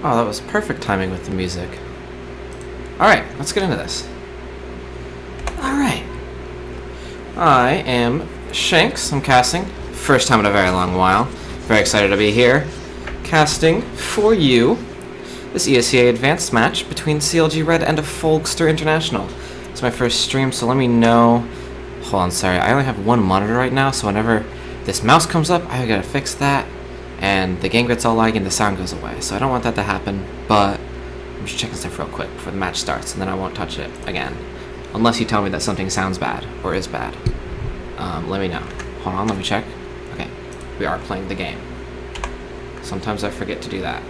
Oh, that was perfect timing with the music. Alright, let's get into this. Alright. I am Shanks. I'm casting. First time in a very long while. Very excited to be here. Casting for you this ESEA Advanced match between CLG Red and Folgster International. It's my first stream, so let me know. Hold on, sorry. I only have one monitor right now, so whenever this mouse comes up, I gotta fix that. And the game gets all laggy and the sound goes away. So I don't want that to happen, but I'm just checking stuff real quick before the match starts, and then I won't touch it again. Unless you tell me that something sounds bad, or is bad. Let me know. Hold on, let me check. Okay, we are playing the game. Sometimes I forget to do that.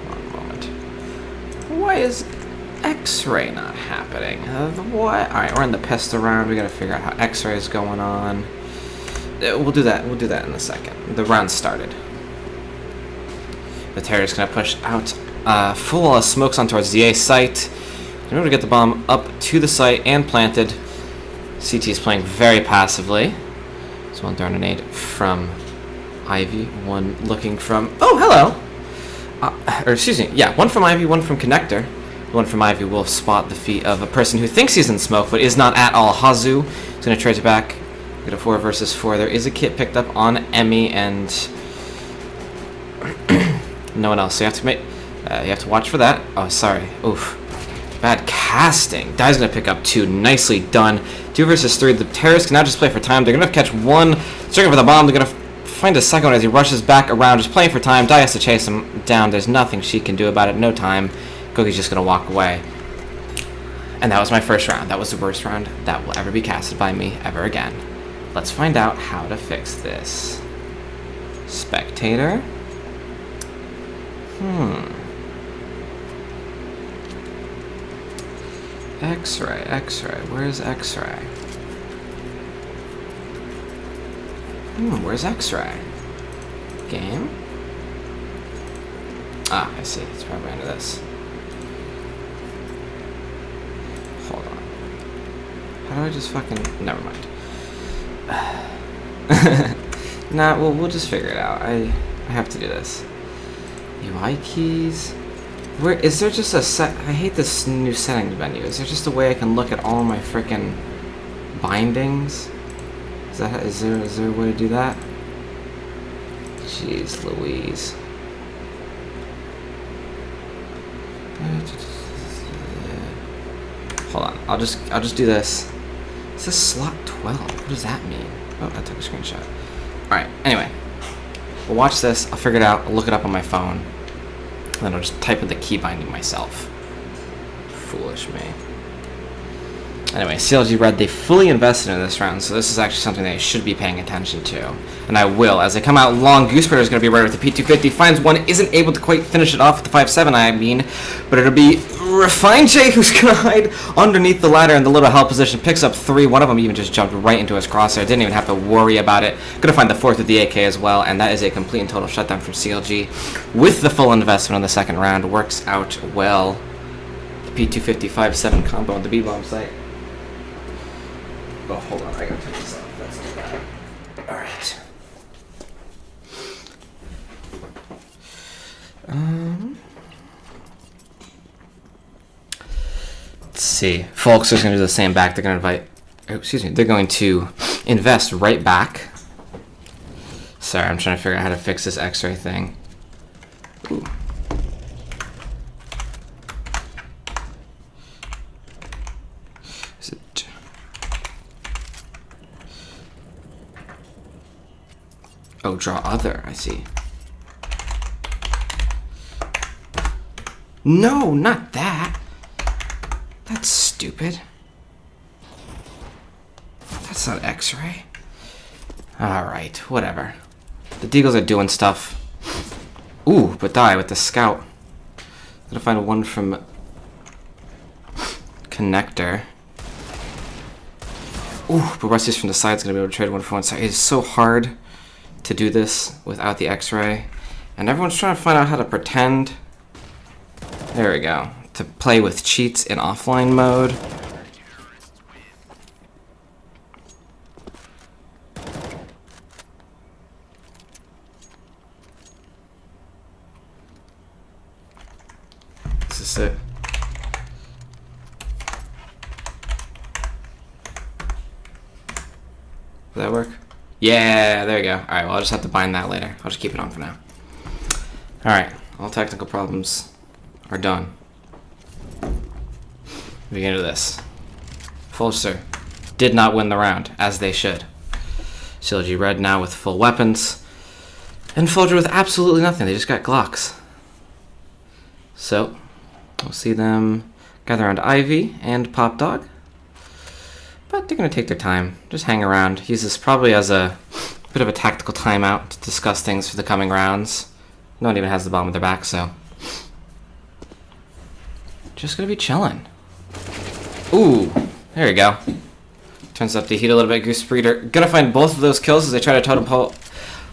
One moment. Why is X-ray not happening? What? Alright, we're in the pest around. We gotta figure out how X-ray is going on. We'll do that in a second. The round started. The Terrier's gonna push out full wall of smokes on towards the A site. In order to get the bomb up to the site and planted, CT is playing very passively. So one throwing a nade from Ivy, one looking from... Oh, hello! Or excuse me, yeah, one from Ivy, one from Connector. One from Ivy will spot the feet of a person who thinks he's in smoke, but is not at all. Hazu is going to trace it back. Get a 4 versus 4. There is a kit picked up on Emmy and no one else. So you have to make, you have to watch for that. Oh, sorry. Oof. Bad casting. Dai's going to pick up 2. Nicely done. 2 versus 3. The terrorists can now just play for time. They're going to catch one. Striking for the bomb. They're going to find a second one as he rushes back around, just playing for time. Dai has to chase him down. There's nothing she can do about it. No time. Gogi's just going to walk away. And that was my first round. That was the worst round that will ever be casted by me ever again. Let's find out how to fix this. Spectator. X-ray, X-ray. Where's X-ray? Where's X-ray? Game? Ah, I see. It's probably under this. Hold on. How do I just fucking... Never mind. Nah, well, we'll just figure it out. I have to do this. UI keys. Where is there just a set? I hate this new settings menu. Is there just a way I can look at all my frickin' bindings? Is there a way to do that? Jeez Louise. Hold on. I'll just do this. Is this slot 12? What does that mean? Oh, I took a screenshot. Alright, anyway. We'll watch this, I'll figure it out, I'll look it up on my phone. And then I'll just type in the key binding myself. Foolish me. Anyway, CLG Red, they fully invested in this round, so this is actually something they should be paying attention to. And I will. As they come out long, GooseBreeder is going to be ready with the P250. Finds one, isn't able to quite finish it off with the 5.7, I mean. But it'll be refinnej who's going to hide underneath the ladder in the little hell position. Picks up 3. One of them even just jumped right into his crosshair. Didn't even have to worry about it. Going to find the 4th with the AK as well. And that is a complete and total shutdown from CLG. With the full investment on the second round. Works out well. The P250 5.7 combo on the B-bomb site. Oh, hold on, I gotta take this off. That's not bad. Alright. Let's see. Folkster's gonna do the same back. They're gonna they're going to invest right back. Sorry, I'm trying to figure out how to fix this X-ray thing. Ooh. Oh, draw other, I see. No, not that. That's stupid. That's not X-ray. Alright, whatever. The Deagles are doing stuff. Ooh, but die with the scout. Gotta find one from Connector. Ooh, but rusteez from the side's gonna be able to trade one for one side. It's so hard to do this without the X-ray, and everyone's trying to find out how to pretend. There we go. To play with cheats in offline mode. this it? Does that work? Yeah, there you go. Alright, well, I'll just have to bind that later. I'll just keep it on for now. Alright, all technical problems are done. We get into this. Folgster did not win the round, as they should. CLG Red now with full weapons. And Folgster with absolutely nothing. They just got Glocks. So, we'll see them gather around Ivy and Pop Dog. But they're going to take their time. Just hang around. Use this probably as a bit of a tactical timeout to discuss things for the coming rounds. No one even has the bomb at their back, so. Just going to be chilling. Ooh, there you go. Turns up the heat a little bit. GooseBreeder going to find both of those kills as they try to totem pole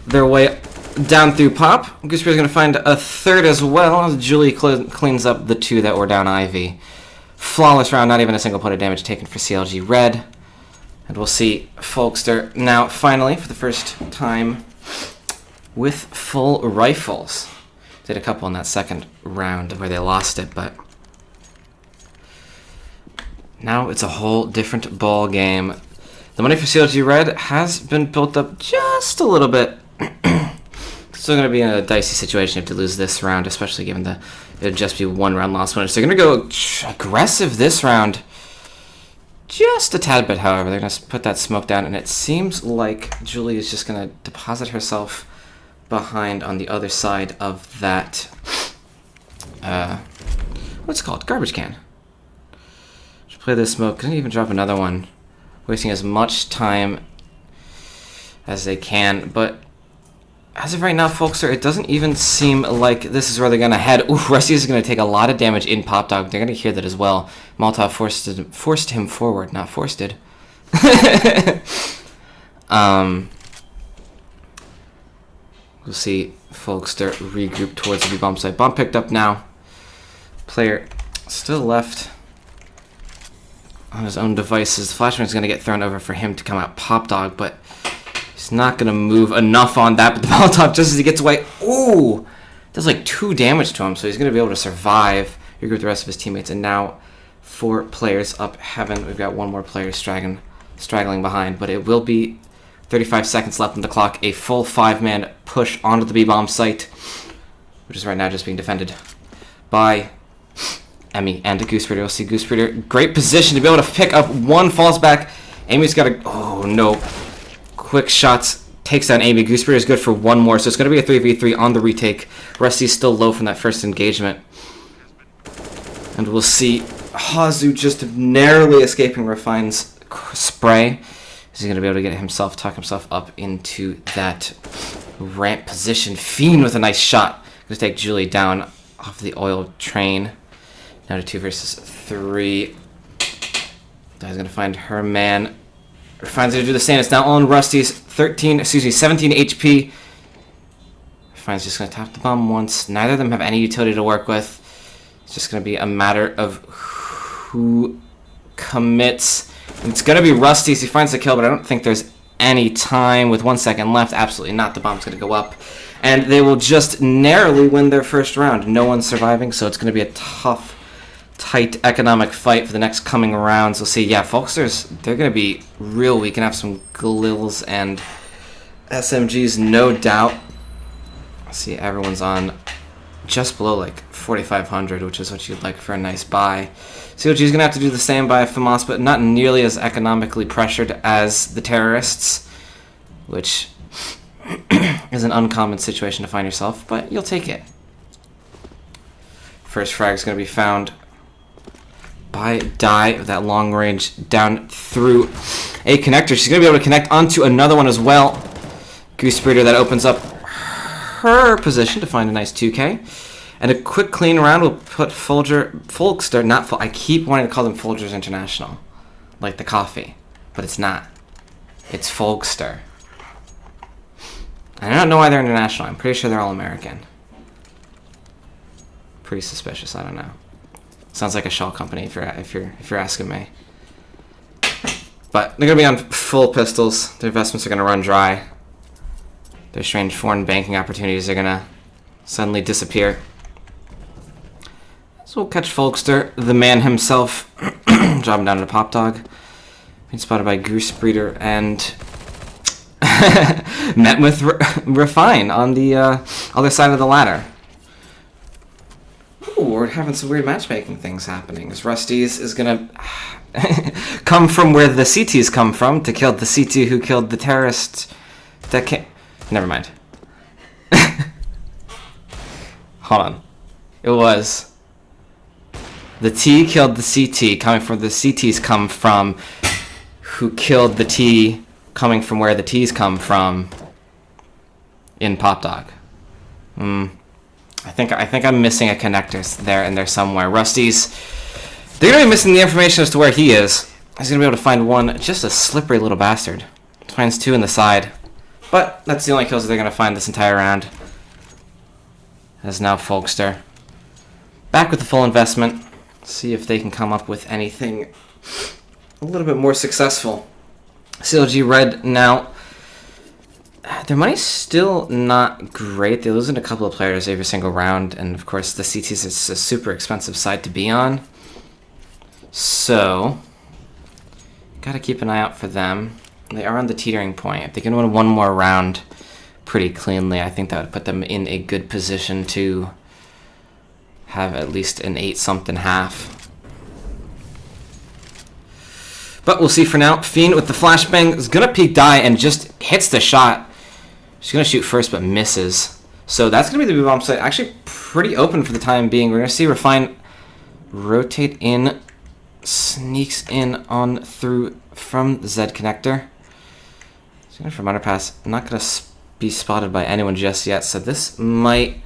their way down through Pop. GooseBreeder's going to find a third as well as Juli cleans up the two that were down Ivy. Flawless round, not even a single point of damage taken for CLG Red. And we'll see Folgster now, finally, for the first time, with full rifles. Did a couple in that second round where they lost it, but now it's a whole different ball game. The money for CLG Red has been built up just a little bit. Still going to be in a dicey situation if to lose this round, especially given it would just be one round loss winner. So they're going to go aggressive this round. Just a tad bit, however. They're going to put that smoke down, and it seems like Juli is just going to deposit herself behind on the other side of that, what's it called? Garbage can. Just play this smoke. Couldn't even drop another one. Wasting as much time as they can, but as of right now, Folgster, it doesn't even seem like this is where they're going to head. Ooh, rusteez is going to take a lot of damage in Pop Dog. They're going to hear that as well. Molotov forced him forward, not forced it. We'll see Folgster regroup towards the bomb site. Bomb picked up now. Player still left on his own devices. Flashbang is going to get thrown over for him to come out Pop Dog, but he's not going to move enough on that. But the Molotov, just as he gets away, ooh, does like 2 damage to him, so he's going to be able to survive, regroup the rest of his teammates. And now 4 players up heaven. We've got one more player straggling behind, but it will be 35 seconds left on the clock. A full 5-man push onto the B-bomb site, which is right now just being defended by Emmy and GooseBreeder. We'll see GooseBreeder. Great position to be able to pick up one, falls back. Amy's got a, oh no. Quick shots, takes down Amy. GooseBreeder is good for one more, so it's going to be a 3v3 on the retake. Rusty's still low from that first engagement. And we'll see Hazu just narrowly escaping Refine's spray. Is he going to be able to get himself, tuck himself up into that ramp position? Phean with a nice shot. Going to take Juli down off the oil train. Now to 2 versus 3. Guy's going to find her man. Refine's going to do the same. It's now on rusteez. 17 HP. Refine's just going to tap the bomb once. Neither of them have any utility to work with. It's just going to be a matter of who commits. And it's going to be rusteez. He finds the kill, but I don't think there's any time. With 1 second left, absolutely not. The bomb's going to go up. And they will just narrowly win their first round. No one's surviving, so it's going to be a tough, tight economic fight for the next coming rounds. We'll see. Yeah, Folgsters, they're going to be real weak and have some glils and SMGs, no doubt. See, everyone's on just below like 4,500, which is what you'd like for a nice buy. CLG's going to have to do the same by FAMAS, but not nearly as economically pressured as the terrorists, which is an uncommon situation to find yourself, but you'll take it. First frag is going to be found by Die with that long range down through a connector. She's going to be able to connect onto another one as well. GooseBreeder, that opens up her position to find a nice 2K. And a quick clean round will put Folgster, not I keep wanting to call them Folgster International, like the coffee, but it's not. It's Folgster. I don't know why they're international. I'm pretty sure they're all American. Pretty suspicious. I don't know. Sounds like a shell company if you're asking me. But they're gonna be on full pistols. Their investments are gonna run dry. Their strange foreign banking opportunities are gonna suddenly disappear. So we'll catch Folgster, the man himself, drop him down to Pop Dog. Being spotted by GooseBreeder and met with Refine on the other side of the ladder. Ooh, we're having some weird matchmaking things happening. As Rusteez is gonna come from where the CTs come from to kill the CT who killed the terrorist. That can't. Never mind. Hold on. It was. The T killed the CT, coming from the CTs come from, who killed the T, coming from where the T's come from, in Pop Dog. I think I'm missing a connector there in there somewhere. Rusteez, they're gonna be missing the information as to where he is. He's gonna be able to find one, just a slippery little bastard. Finds two in the side, but that's the only kills that they're gonna find this entire round. As now Folgster back with the full investment. See if they can come up with anything a little bit more successful. CLG Red now, their money's still not great. They're losing a couple of players every single round, and of course the CTs is a super expensive side to be on. So, gotta keep an eye out for them. They are on the teetering point. If they can win one more round pretty cleanly, I think that would put them in a good position to have at least an 8-something half. But we'll see for now. Phean with the flashbang is going to peek die and just hits the shot. She's going to shoot first but misses. So that's going to be the bomb site. Actually pretty open for the time being. We're going to see Refine rotate in, sneaks in on through from the Z connector. She's going from underpass. Not going to be spotted by anyone just yet. So this might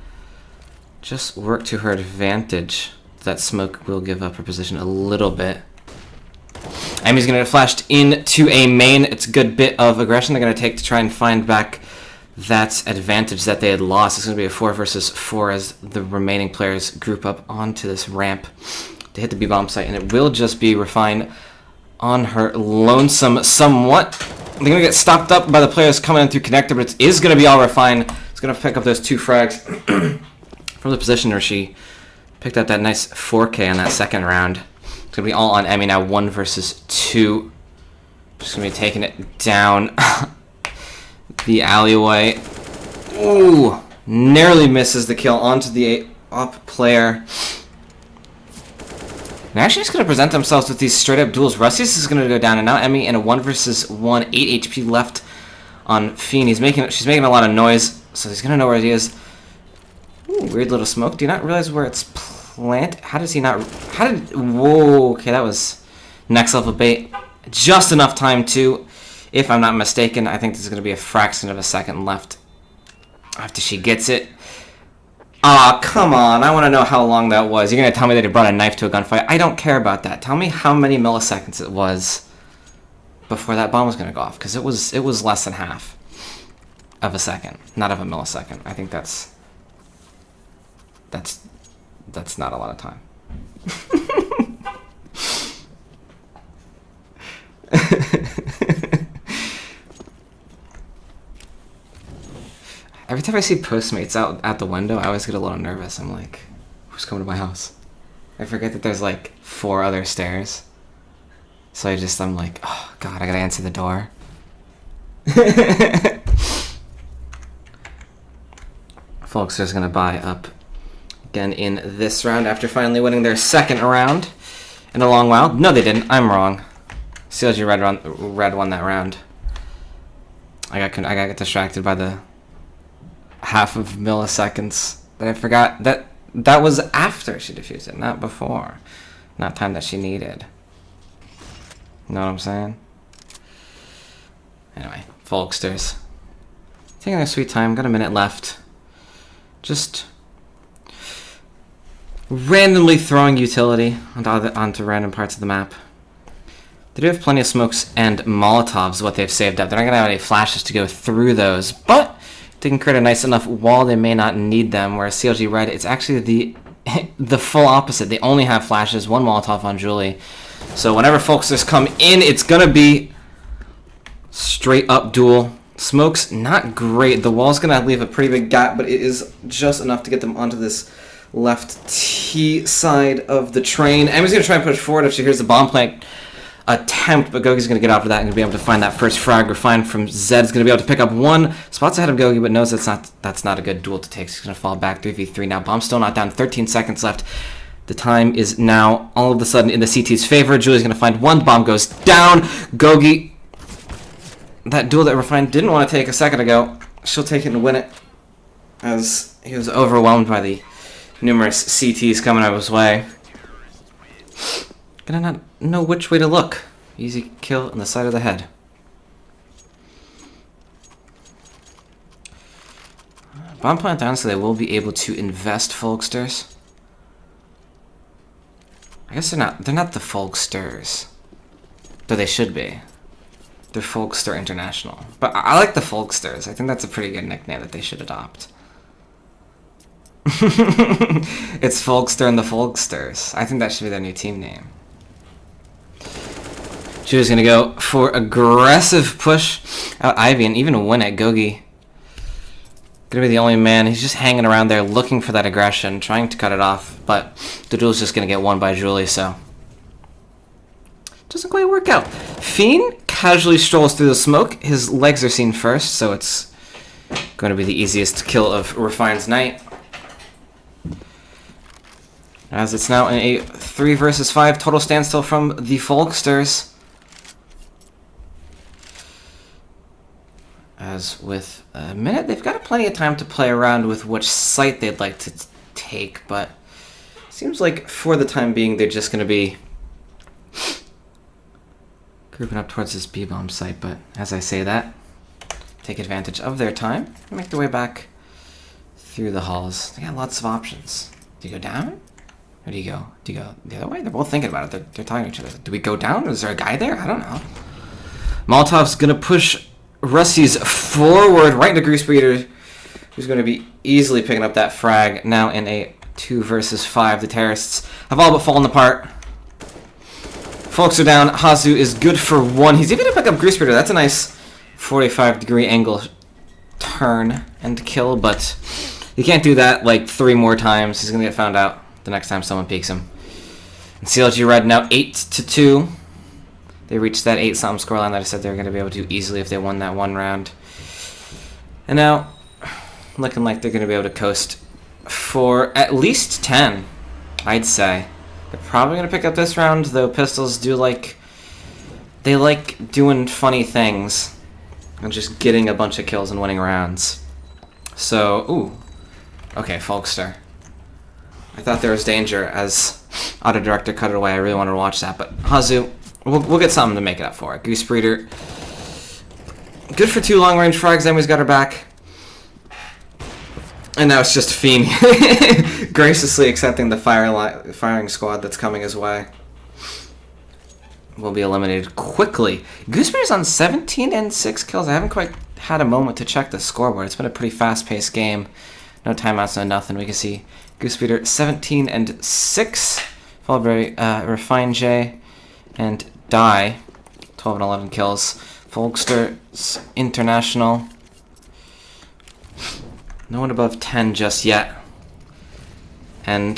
just work to her advantage. That smoke will give up her position a little bit. Amy's going to get flashed into a main. It's a good bit of aggression they're going to take to try and find back that advantage that they had lost. It's going to be a 4 versus 4 as the remaining players group up onto this ramp to hit the B-bomb site, and it will just be Refine on her lonesome somewhat. They're going to get stopped up by the players coming in through connector, but it is going to be all Refine. It's going to pick up those 2 frags from the position where she picked up that nice 4K on that second round. It's going to be all on Emmy now, 1 versus 2. Just going to be taking it down the alleyway. Ooh, narrowly misses the kill onto the up player. They're actually just going to present themselves with these straight up duels. Rusteez is going to go down, and now Emmy in a 1 versus 1, 8 HP left on Phean. She's making a lot of noise, so he's going to know where he is. Ooh, weird little smoke. Do you not realize where it's planted? How does he not? Whoa, okay, that was next level bait. Just enough time to, if I'm not mistaken, I think there's going to be a fraction of a second left after she gets it. Aw, come on. I want to know how long that was. You're going to tell me that he brought a knife to a gunfight. I don't care about that. Tell me how many milliseconds it was before that bomb was going to go off, because it was less than half of a second, not of a millisecond. I think that's not a lot of time. Every time I see Postmates out the window, I always get a little nervous. I'm like, who's coming to my house? I forget that there's like 4 other stairs. So I'm like, oh god, I gotta answer the door. Folgster's gonna buy up again in this round after finally winning their second round in a long while. No, they didn't. I'm wrong. CLG Red won that round. I got distracted by the half of milliseconds that I forgot that was after she defused it, not before. Not time that she needed. You know what I'm saying? Anyway, Folgsters taking their sweet time. Got a minute left. Just randomly throwing utility onto random parts of the map. They do have plenty of smokes and Molotovs, what they've saved up. They're not going to have any flashes to go through those, but they can create a nice enough wall. They may not need them, whereas CLG Red, it's actually the full opposite. They only have flashes, 1 Molotov on Juli. So whenever Folgsters come in, it's going to be straight up duel. Smokes, not great. The wall's going to leave a pretty big gap, but it is just enough to get them onto this left T side of the train. Emmy's going to try and push forward if she hears the bomb plant attempt, but Gogi's going to get after that and going to be able to find that first frag. Refine from Zed's going to be able to pick up 1 spots ahead of Gogi, but knows that's not a good duel to take. So he's going to fall back 3v3 now. Bomb still not down. 13 seconds left. The time is now all of a sudden in the CT's favor. Juli's going to find 1. The bomb goes down. Gogi, that duel that Refine didn't want to take a second ago, she'll take it and win it, as he was overwhelmed by the numerous CTs coming out of his way. Gonna not know which way to look. Easy kill on the side of the head. Bomb plant down, so they will be able to invest Folgsters. I guess they're not the Folgsters, though they should be. They're Folgster International. But I like the Folgsters. I think that's a pretty good nickname that they should adopt. It's Folgster and the Folgsters. I think that should be their new team name. Juli's gonna go for aggressive push out Ivy and even win it. Gogi gonna be the only man. He's just hanging around there looking for that aggression, trying to cut it off, but the duel's just gonna get won by Juli, so doesn't quite work out. Phean casually strolls through the smoke. His legs are seen first, so it's going to be the easiest kill of Refine's night. As it's now in a 3 versus 5 total standstill from the Folgsters. As with a minute, they've got plenty of time to play around with which site they'd like to take, but it seems like for the time being they're just going to be grouping up towards this B-bomb site. But as I say that, take advantage of their time and make their way back through the halls. They got lots of options. Do you go down? Or do you go the other way? They're both thinking about it. They're talking to each other. Do we go down? Is there a guy there? I don't know. Molotov's going to push rusteez forward right into GooseBreeder, who's going to be easily picking up that frag. Now in a 2 versus 5. The terrorists have all but fallen apart. Folks are down. Hazu is good for 1. He's even going to pick up GooseBreeder. That's a nice 45-degree angle turn and kill, but you can't do that like 3 more times. He's going to get found out the next time someone peeks him. And CLG Red now 8-2. They reached that 8-something scoreline that I said they were going to be able to easily if they won that 1 round. And now, looking like they're going to be able to coast for at least 10, I'd say. They're probably going to pick up this round, though pistols do like doing funny things and just getting a bunch of kills and winning rounds. So, ooh. Okay, Folgster. I thought there was danger as Auto Director cut it away. I really wanted to watch that, but Hazu, we'll get something to make it up for it. GooseBreeder, good for 2 long-range frags. Emmy's got her back. And now it's just Phean graciously accepting the firing squad that's coming his way. Will be eliminated quickly. GooseBreeder's on 17 and 6 kills. I haven't quite had a moment to check the scoreboard. It's been a pretty fast-paced game. No timeouts, no nothing. We can see GooseBreeder 17 and 6, followed by refinnej and Die, 12 and 11 kills. Folgster International, no one above 10 just yet. And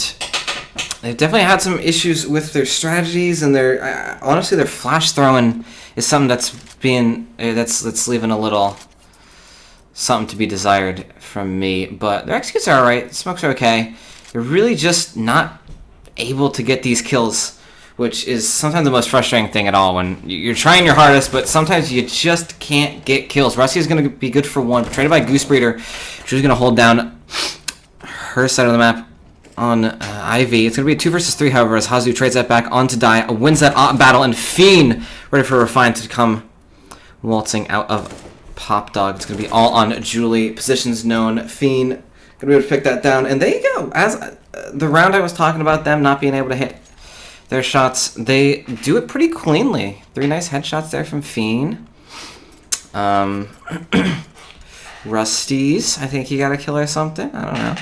they've definitely had some issues with their strategies, and their honestly their flash throwing is something that's leaving a little something to be desired from me. But their executes are alright, smokes are okay. They're really just not able to get these kills, which is sometimes the most frustrating thing at all, when you're trying your hardest, but sometimes you just can't get kills. Rusty is going to be good for 1, traded by GooseBreeder. She's going to hold down her side of the map on Ivy. It's going to be a 2 versus 3, however, as Hazu trades that back onto Die, wins that battle, and Phean ready for Refine to come waltzing out of Pop Dog. It's going to be all on Juli. Positions known. Phean going to be able to pick that down, and there you go. As the round I was talking about them not being able to hit their shots, they do it pretty cleanly. 3 nice headshots there from Phean. rusteez, I think he got a kill or something. I don't know.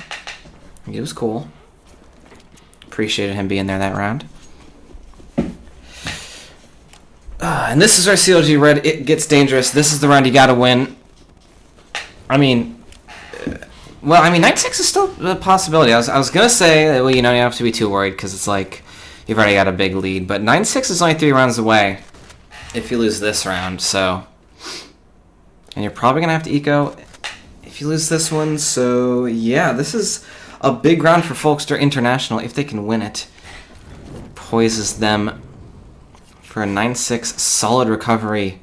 He was cool. Appreciated him being there that round. And this is where CLG Red, it gets dangerous. This is the round you gotta win. I mean, Well, I mean, knight 6 is still a possibility. I was gonna say, well, you don't have to be too worried because it's like you've already got a big lead. But knight 6 is only 3 rounds away if you lose this round. So, and you're probably gonna have to eco if you lose this one. So yeah, this is a big round for Folgster International if they can win it. Poises them for a 9-6 solid recovery.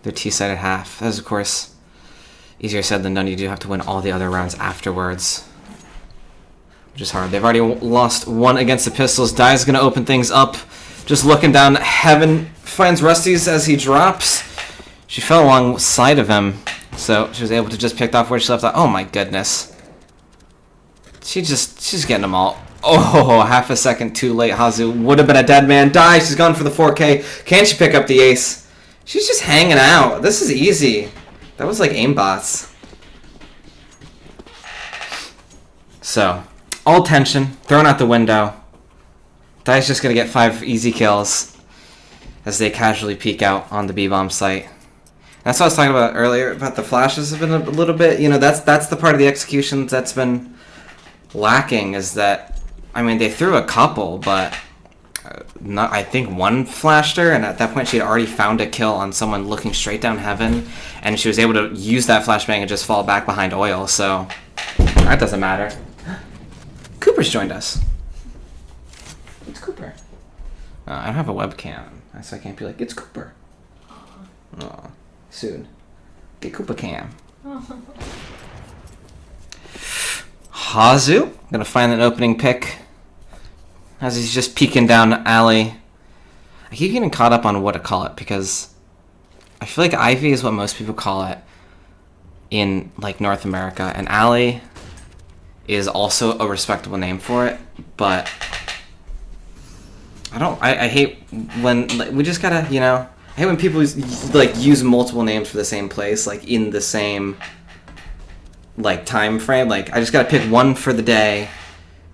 Their T-sided half. That is, of course, easier said than done. You do have to win all the other rounds afterwards, which is hard. They've already lost one against the Pistols. Dai's going to open things up. Just looking down. Heaven finds Rusteez as he drops. She fell alongside of him, so she was able to just pick off where she left off. Oh my goodness. She's getting them all. Oh, half a second too late. Hazu would have been a dead man. Dai, she's gone for the 4K. Can she pick up the ace? She's just hanging out. This is easy. That was like aimbots. So, all tension thrown out the window. Dai's just going to get 5 easy kills as they casually peek out on the B-bomb site. That's what I was talking about earlier, about the flashes have been a little bit, you know, that's the part of the executions that's been lacking, is that, I mean, they threw a couple, but not, I think one flashed her, and at that point she had already found a kill on someone looking straight down Heaven, and she was able to use that flashbang and just fall back behind oil, so that doesn't matter. Cooper's joined us. It's Cooper. I don't have a webcam, so I can't be like, it's Cooper. Aw, soon. Get Cooper cam. Hazu, gonna find an opening pick as he's just peeking down alley. I keep getting caught up on what to call it because I feel like Ivy is what most people call it in like North America, and alley is also a respectable name for it, but I hate when, like, we just gotta, you know, I hate when people use multiple names for the same place, like in the same like time frame. Like, I just gotta pick one for the day.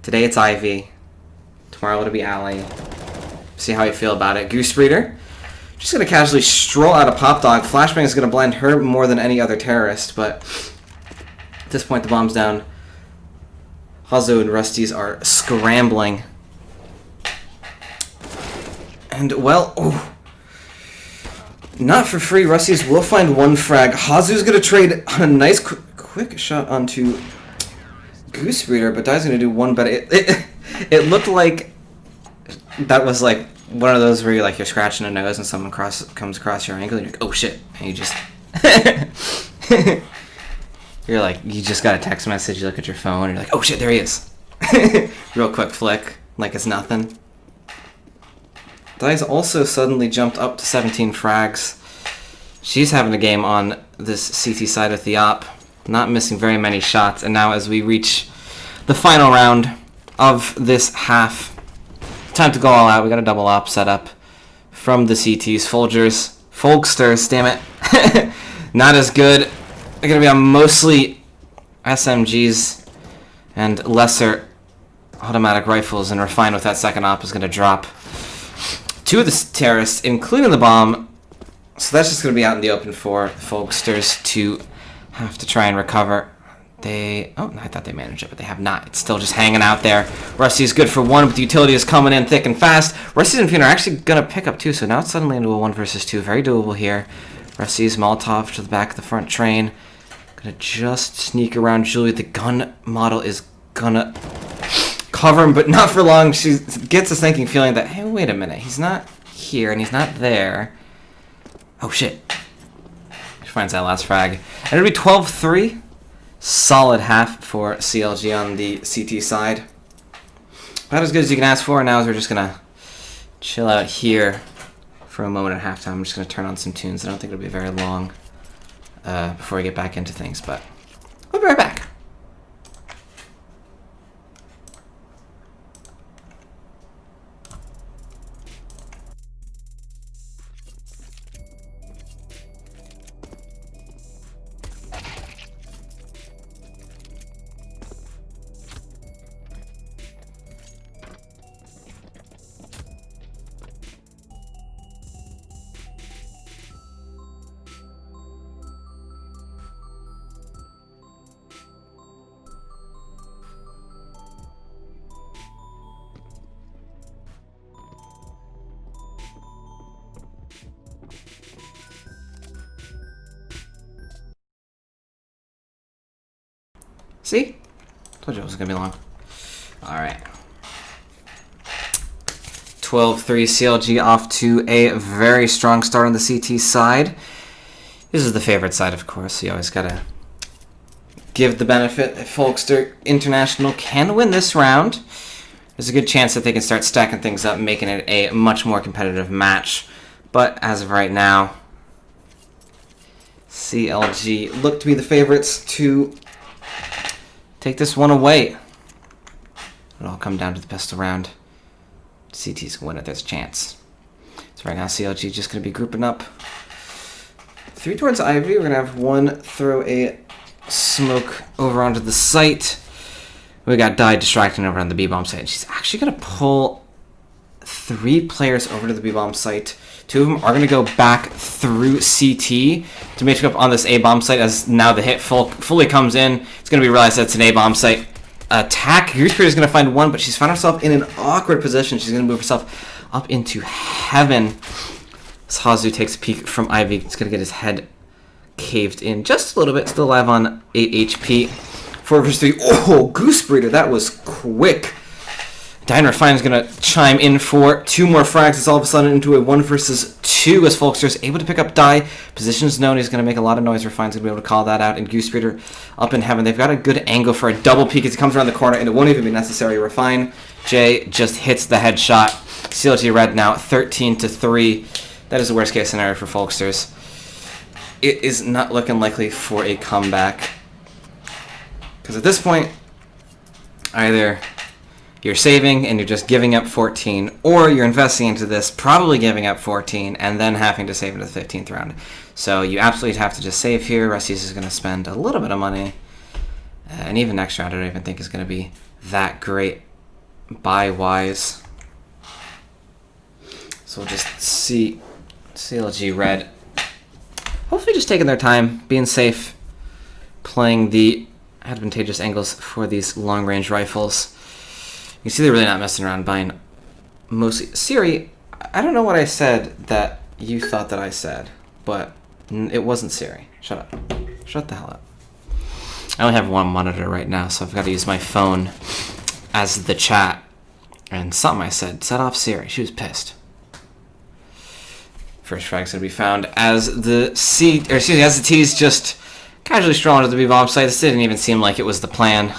Today it's Ivy. Tomorrow it'll be Allie. See how you feel about it. GooseBreeder. Just gonna casually stroll out of Pop Dog. Flashbang is gonna blind her more than any other terrorist, but at this point the bomb's down. Hazu and Rusteez are scrambling. And, well, not for free. Rusteez will find one frag. Hazu's gonna trade a nice quick shot onto GooseBreeder, but Dai's gonna do one better. It looked like that was like one of those where you're like, you're scratching a nose and someone comes across your ankle and you're like, oh shit, and you just you're like, you just got a text message, you look at your phone and you're like, oh shit, there he is. Real quick flick, like it's nothing. Dai's also suddenly jumped up to 17 frags. She's having a game on this CT side with the op, not missing very many shots. And now as we reach the final round of this half, time to go all out. We got a double op set up from the CTs. Folgsters, damn it. Not as good. They're going to be on mostly SMGs and lesser automatic rifles, and Refine with that second op is going to drop 2 of the terrorists, including the bomb. So that's just going to be out in the open for Folgsters to have to try and recover. I thought they managed it, but they have not. It's still just hanging out there. Rusty's good for 1, but the utility is coming in thick and fast. Rusty's and phean are actually going to pick up 2, so now it's suddenly into a 1 versus 2. Very doable here. Rusty's Molotov to the back of the front train. Going to just sneak around Juli. The gun model is going to cover him, but not for long. She gets a sinking feeling that, hey, wait a minute. He's not here, and he's not there. Oh, shit. She finds that last frag. And it'll be 12-3. Solid half for CLG on the CT side. About as good as you can ask for. Now as we're just going to chill out here for a moment at halftime. I'm just going to turn on some tunes. I don't think it'll be very long before we get back into things, but we'll be right back. See? Told you it wasn't going to be long. Alright. 12-3 CLG off to a very strong start on the CT side. This is the favorite side, of course. So you always got to give the benefit that Folgster International can win this round. There's a good chance that they can start stacking things up, making it a much more competitive match. But as of right now, CLG look to be the favorites to take this one away. It'll all come down to the pistol round. CT's going to win it. There's a chance. So right now, CLG just going to be grouping up. 3 towards Ivy. We're going to have one throw a smoke over onto the site. We got Dye distracting over on the B-bomb site. She's actually going to pull 3 players over to the B-bomb site. 2 of them are going to go back through CT to make up on this A-bomb site as now the hit fully comes in. It's going to be realized that it's an A-bomb site. Attack. GooseBreeder is going to find one, but she's found herself in an awkward position. She's going to move herself up into heaven. As Hazu takes a peek from Ivy, he's going to get his head caved in just a little bit. Still alive on 8 HP. 4 versus 3. Oh, GooseBreeder, that was quick. Dine Refine is going to chime in for 2 more frags. It's all of a sudden into a 1 versus 2 as Folgster is able to pick up Dye. Position's known. He's going to make a lot of noise. Refine's going to be able to call that out. And GooseBreeder up in heaven. They've got a good angle for a double peek as he comes around the corner, and it won't even be necessary. Refine J just hits the headshot. CLG Red now 13-3. That is the worst case scenario for Folgsters. It is not looking likely for a comeback. Because at this point, either you're saving and you're just giving up 14, or you're investing into this, probably giving up 14, and then having to save into the 15th round. So you absolutely have to just save here. Rusteez is going to spend a little bit of money. And even next round, I don't even think is going to be that great buy-wise. So we'll just see CLG Red hopefully just taking their time, being safe, playing the advantageous angles for these long-range rifles. You can see they're really not messing around, buying mostly... Siri, I don't know what I said that you thought that I said, but it wasn't Siri. Shut up. Shut the hell up. I only have one monitor right now, so I've got to use my phone as the chat. And something I said set off Siri. She was pissed. First frag's going to be found as the as the T's just casually strolling to the B-bomb site. This didn't even seem like it was the plan.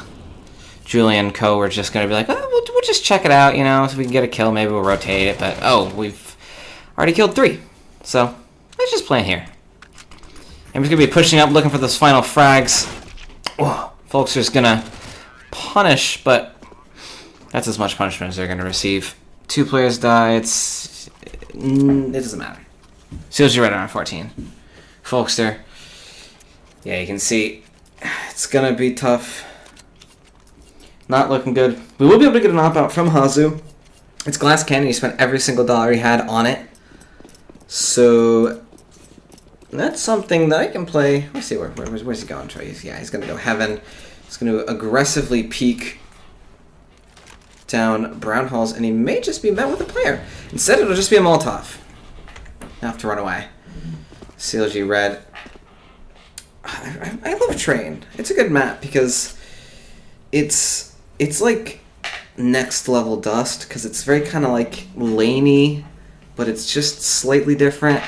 Juli and co were just going to be like, oh, we'll just check it out, you know, so we can get a kill. Maybe we'll rotate it. But, oh, we've already killed 3. So, let's just play here. And we're going to be pushing up, looking for those final frags. Oh, Folgster's going to punish, but that's as much punishment as they're going to receive. 2 players die. It doesn't matter. CLG Red on 14. Folgster. Yeah, you can see it's going to be tough. Not looking good. We will be able to get an op-out from Hazu. It's glass cannon. He spent every single dollar he had on it. So that's something that I can play. Let's see, where's he going? Yeah, he's going to go heaven. He's going to aggressively peek down brown halls, and he may just be met with a player. Instead, it'll just be a Molotov. He'll have to run away. CLG Red. I love Train. It's a good map because it's like next level Dust because it's very kind of like laney, but it's just slightly different.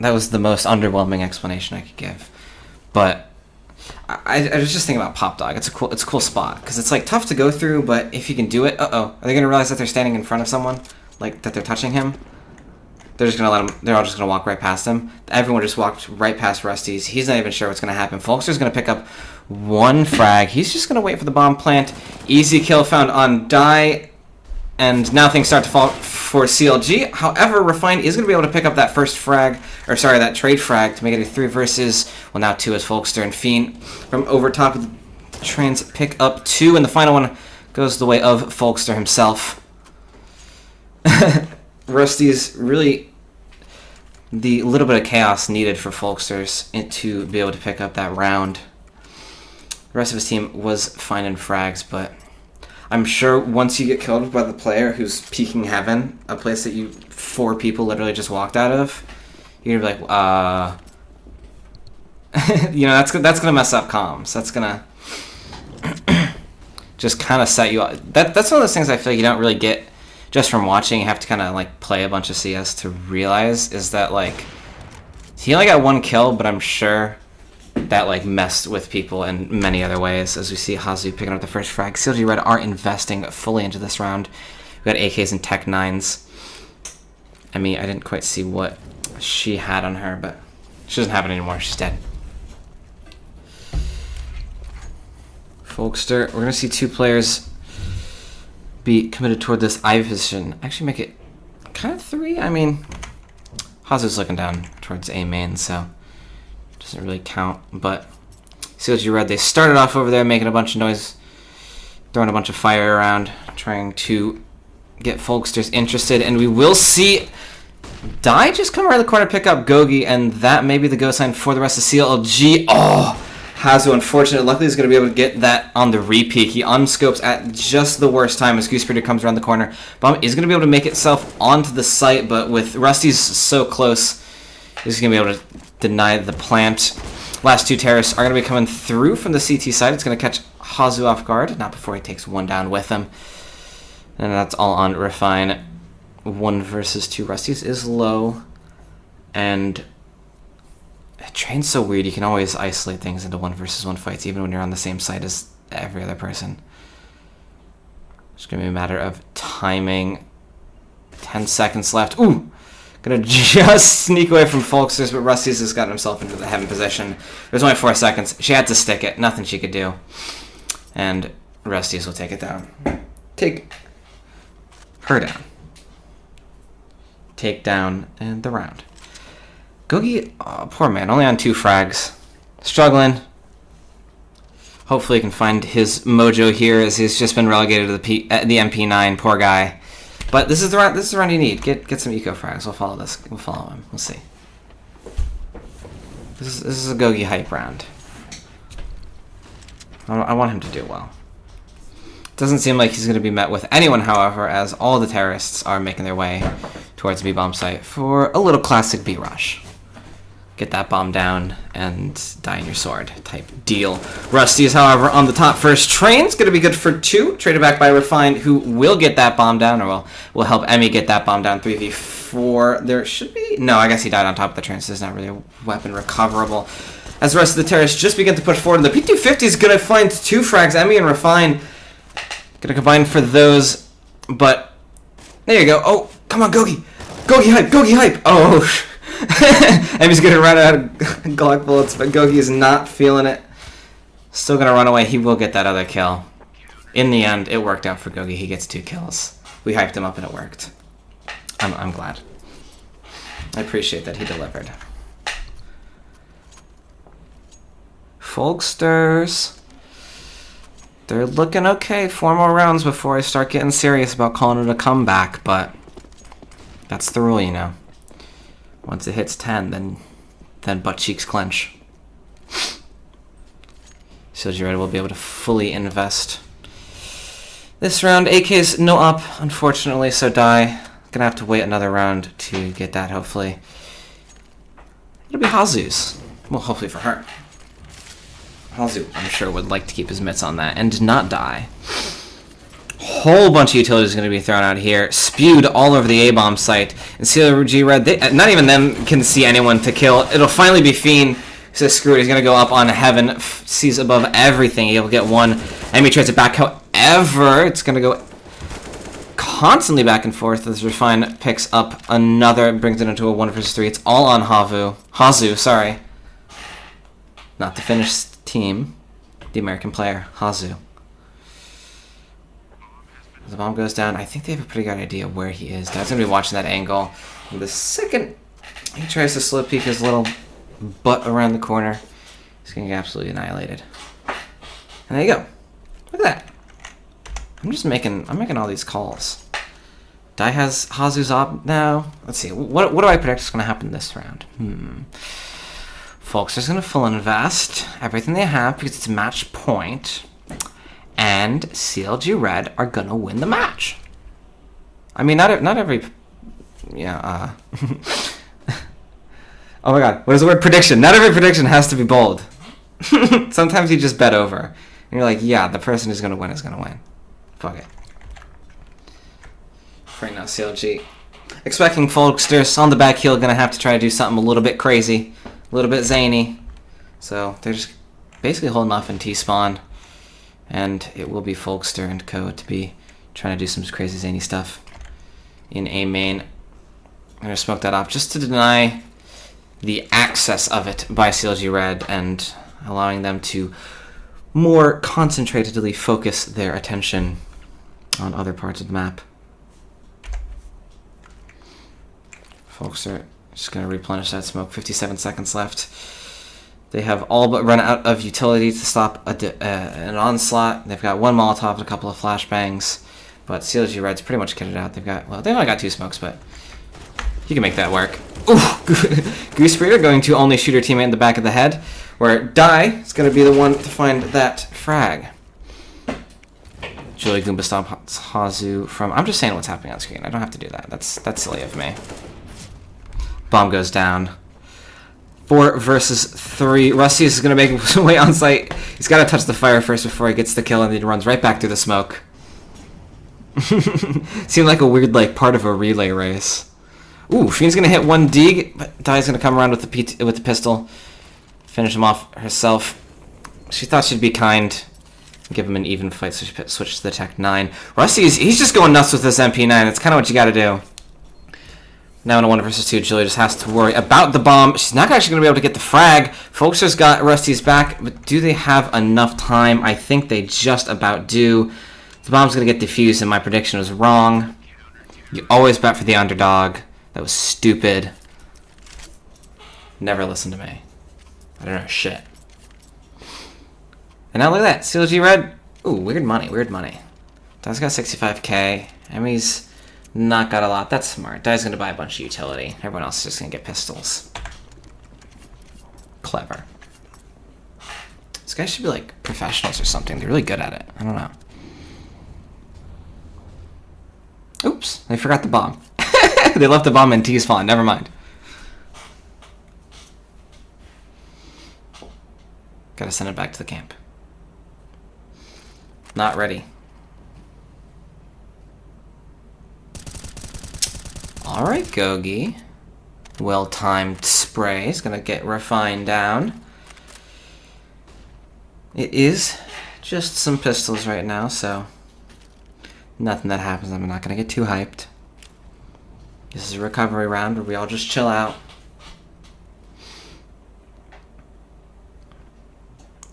That was the most underwhelming explanation I could give. But I was just thinking about Pop Dog. It's a cool spot because it's like tough to go through, but if you can do it, are they gonna realize that they're standing in front of someone, like that they're touching him? They're just gonna let him. They're all just gonna walk right past him. Everyone just walked right past Rusteez. He's not even sure what's gonna happen. Folgster's gonna pick up 1 frag. He's just gonna wait for the bomb plant. Easy kill found on Dye, and now things start to fall for CLG. However, Refine is gonna be able to pick up that first frag, or sorry, that trade frag to make it a 3 versus. Well, now 2 is Folgster and phean from over top of the Trains pick up 2, and the final one goes the way of Folgster himself. Rusteez really the little bit of chaos needed for Folgsters to be able to pick up that round. The rest of his team was fine in frags, but I'm sure once you get killed by the player who's peeking heaven, a place that 4 people literally just walked out of, you're gonna be like, you know, that's gonna mess up comms. That's gonna just kind of set you up. That's one of those things I feel like you don't really get just from watching. You have to kind of like play a bunch of CS to realize is that like he only got 1 kill, but I'm sure that like messed with people in many other ways. As we see Hazu picking up the first frag. CLG Red are investing fully into this round. We got AKs and Tech 9s. I mean, I didn't quite see what she had on her, but she doesn't have it anymore. She's dead. Folgster, we're gonna see 2 players be committed toward this Ivy position. Actually make it kind of 3. I mean, Hazu's looking down towards A main, so doesn't really count. But CLG Red, they started off over there making a bunch of noise, throwing a bunch of fire around, trying to get Folgsters interested, and we will see Die just come around the corner, pick up Gogi, and that may be the go sign for the rest of CLG. Oh! Hazu, unfortunate. Luckily, he's going to be able to get that on the repeat. He unscopes at just the worst time as GooseBreeder comes around the corner. Bomb is going to be able to make itself onto the site, but with rusteez so close, he's going to be able to deny the plant. Last 2 terrorists are going to be coming through from the CT side. It's going to catch Hazu off guard, not before he takes 1 down with him. And that's all on Refine. 1 versus 2. rusteez is low, and Train's so weird. You can always isolate things into 1 versus 1 fights, even when you're on the same side as every other person. It's going to be a matter of timing. 10 seconds left. Ooh! Gonna just sneak away from Folgsters, but rusteez has gotten himself into the heaven position. There's only 4 seconds. She had to stick it. Nothing she could do. And rusteez will take it down. Take her down. Take down and the round. Gogi, oh, poor man, only on 2 frags. Struggling. Hopefully he can find his mojo here, as he's just been relegated to the MP9. Poor guy. But this is the round you need. Get some eco frags. We'll follow this. We'll follow him. We'll see. This is a Gogi hype round. I want him to do well. Doesn't seem like he's going to be met with anyone, however, as all the terrorists are making their way towards the B-bomb site for a little classic B-rush. Get that bomb down and die in your sword type deal. rusteez, however, on the top first. Train's going to be good for 2. Traded back by Refined, who will get that bomb down, or will help Emmy get that bomb down. 3v4. There should be... No, I guess he died on top of the train, so there's not really a weapon recoverable. As the rest of the terrorists just begin to push forward, and the P250 is going to find 2 frags. Emmy and Refine going to combine for those, but... There you go. Oh, come on, Gogi! Gogi hype! Gogi hype! Oh, Emmy's gonna run out of Glock bullets, but Gogi is not feeling it. Still gonna run away. He will get that other kill. In the end, it worked out for Gogi. He gets 2 kills. We hyped him up and it worked. I'm glad. I appreciate that he delivered. Folgsters. They're looking okay. 4 more rounds before I start getting serious about calling it a comeback, but that's the rule, you know. Once it hits 10, then butt cheeks clench. CLG Red will be able to fully invest this round. AK's no up, unfortunately, so Die gonna have to wait another round to get that, hopefully. It'll be Hazu's. Well, hopefully for her. Hazu, I'm sure, would like to keep his mitts on that and not die. Whole bunch of utilities going to be thrown out here, spewed all over the A-bomb site. And CLG Red, not even them can see anyone to kill. It'll finally be Phean. He says, screw it, he's going to go up on heaven, sees above everything. He'll get 1. Enemy trades it back. However, it's going to go constantly back and forth as Refine picks up another, brings it into a 1 versus 3. It's all on Hazu, sorry. Not the Finnish team, the American player, Hazu. The bomb goes down. I think they have a pretty good idea where he is. Dad's going to be watching that angle. And the second he tries to slow peek his little butt around the corner, he's going to get absolutely annihilated. And there you go. Look at that. I'm making all these calls. Die has Hazu's op now. Let's see. What do I predict is going to happen this round? Folks are going to full invest everything they have because it's match point. And CLG Red are gonna win the match. I mean, not every, yeah. Oh my God, what is the word prediction? Not every prediction has to be bold. Sometimes you just bet over, you're like, yeah, the person who's gonna win is gonna win. Fuck it. Right now, CLG. Expecting Folgster on the back heel, gonna have to try to do something a little bit crazy, a little bit zany. So they're just basically holding off in T-spawn, and it will be Folgster and co. to be trying to do some crazy zany stuff in A main. I'm gonna smoke that off just to deny the access of it by CLG Red and allowing them to more concentratedly focus their attention on other parts of the map. Folks are just going to replenish that smoke. 57 seconds left. They have all but run out of utility to stop an onslaught. They've got one Molotov and a couple of flashbangs, but CLG Red's pretty much kitted out. They've only got 2 smokes, but you can make that work. Ooh, GooseBreeder going to only shoot her teammate in the back of the head, where Die is going to be the one to find that frag. Juli Goomba Stomp Hazu from... I'm just saying what's happening on screen. I don't have to do that. That's silly of me. Bomb goes down. 4 versus 3. rusteez is going to make his way on site. He's got to touch the fire first before he gets the kill, and then he runs right back through the smoke. Seemed like a weird part of a relay race. Ooh, phean's going to hit one dig, but Die's going to come around with the pistol. Finish him off herself. She thought she'd be kind. Give him an even fight, so she switches to the Tech 9. rusteez, he's just going nuts with this MP9. That's kind of what you got to do. Now in a 1 versus 2, Juli just has to worry about the bomb. She's not actually going to be able to get the frag. Folgster's got rusteez back, but do they have enough time? I think they just about do. The bomb's going to get defused, and my prediction was wrong. You always bet for the underdog. That was stupid. Never listen to me. I don't know shit. And now look at that. CLG Red. Ooh, weird money, weird money. Die's got 65k. Emmy's not got a lot. That's smart. Die's going to buy a bunch of utility. Everyone else is just going to get pistols. Clever. These guys should be like professionals or something. They're really good at it. I don't know. Oops, they forgot the bomb. They left the bomb in T-spawn. Never mind. Gotta send it back to the camp. Not ready. Alright, Gogi. Well-timed spray is gonna get refined down. It is just some pistols right now, so nothing that happens. I'm not gonna get too hyped. This is a recovery round where we all just chill out.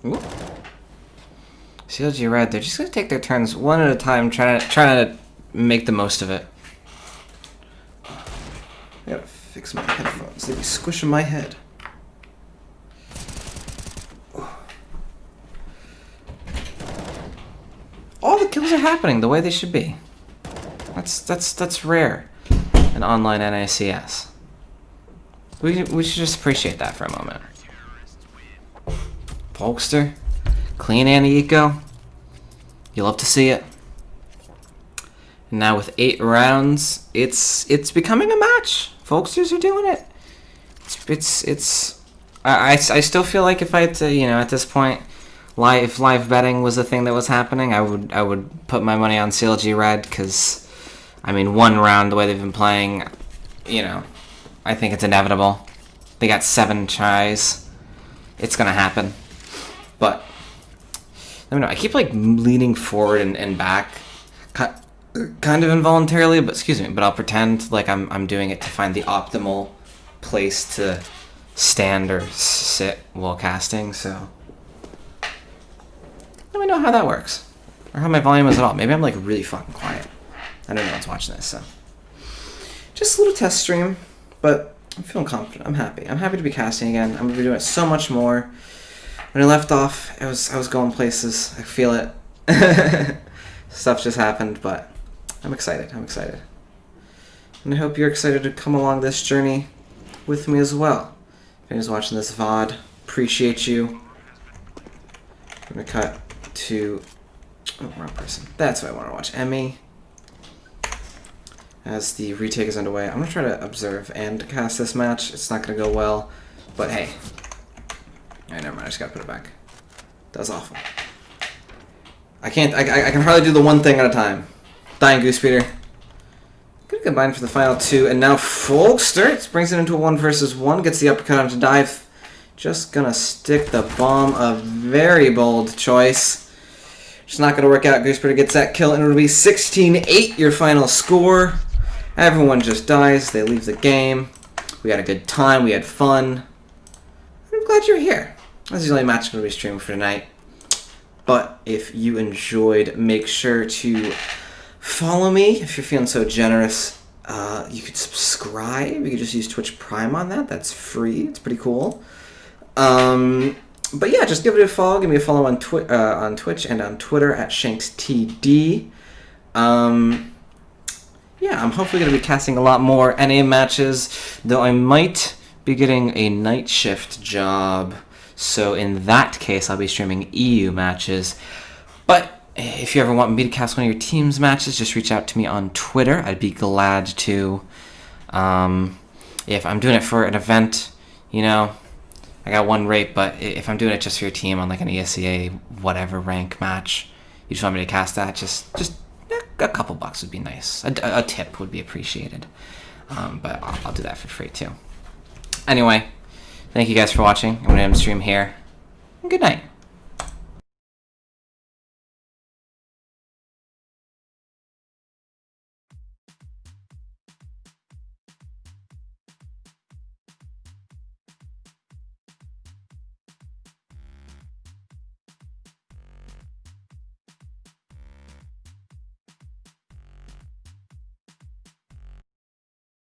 Ooh. CLG Red, they're just gonna take their turns one at a time, trying to make the most of it. I gotta fix my headphones. They be squishing my head. All the kills are happening the way they should be. That's rare in online NACS. We should just appreciate that for a moment. Folgster, clean anti-eco. You love to see it. And now with 8 rounds, it's becoming a match. Folgsters are doing it. I still feel like if I had to, at this point, if live betting was a thing that was happening, I would put my money on CLG Red, because I mean, 1 round the way they've been playing, I think it's inevitable. They got 7 tries. It's gonna happen. But I don't know. I keep leaning forward and back, kind of involuntarily. But excuse me. But I'll pretend like I'm doing it to find the optimal place to stand or sit while casting. So let me know how that works, or how my volume is at all. Maybe I'm really fucking quiet. I don't know what's watching this. So just a little test stream, but I'm feeling confident. I'm happy. I'm happy to be casting again. I'm gonna be doing it so much more. When I left off, I was going places. I feel it. Stuff just happened, but I'm excited. I'm excited. And I hope you're excited to come along this journey with me as well. If anyone's watching this VOD, appreciate you. I'm going to cut to... Oh, wrong person. That's what I want to watch. Emmy. As the retake is underway, I'm going to try to observe and cast this match. It's not going to go well, but hey. Alright, never mind. I just got to put it back. That was awful. I can't. I can hardly do the one thing at a time. Dying GooseBreeder. Good combine for the final two, and now Folgster brings it into a 1 versus 1. Gets the uppercut onto dive. Just gonna stick the bomb. A very bold choice. Just not gonna work out. GooseBreeder gets that kill, and it'll be 16-8 your final score. Everyone just dies. They leave the game. We had a good time. We had fun. I'm glad you're here. That's the only match I'm gonna be streaming for tonight. But if you enjoyed, make sure to follow me if you're feeling so generous. You could subscribe. You could just use Twitch Prime on that. That's free. It's pretty cool. But yeah, just give it a follow. Give me a follow on Twitch and on Twitter at ShanksTD. Yeah, I'm hopefully going to be casting a lot more NA matches, though I might be getting a night shift job. So in that case, I'll be streaming EU matches. But if you ever want me to cast one of your team's matches, just reach out to me on Twitter. I'd be glad to. If I'm doing it for an event, you know, I got one rate, but if I'm doing it just for your team on like an ESEA whatever rank match, you just want me to cast that, just a couple bucks would be nice. A tip would be appreciated. But I'll do that for free too. Anyway, thank you guys for watching. I'm going to end the stream here. Good night.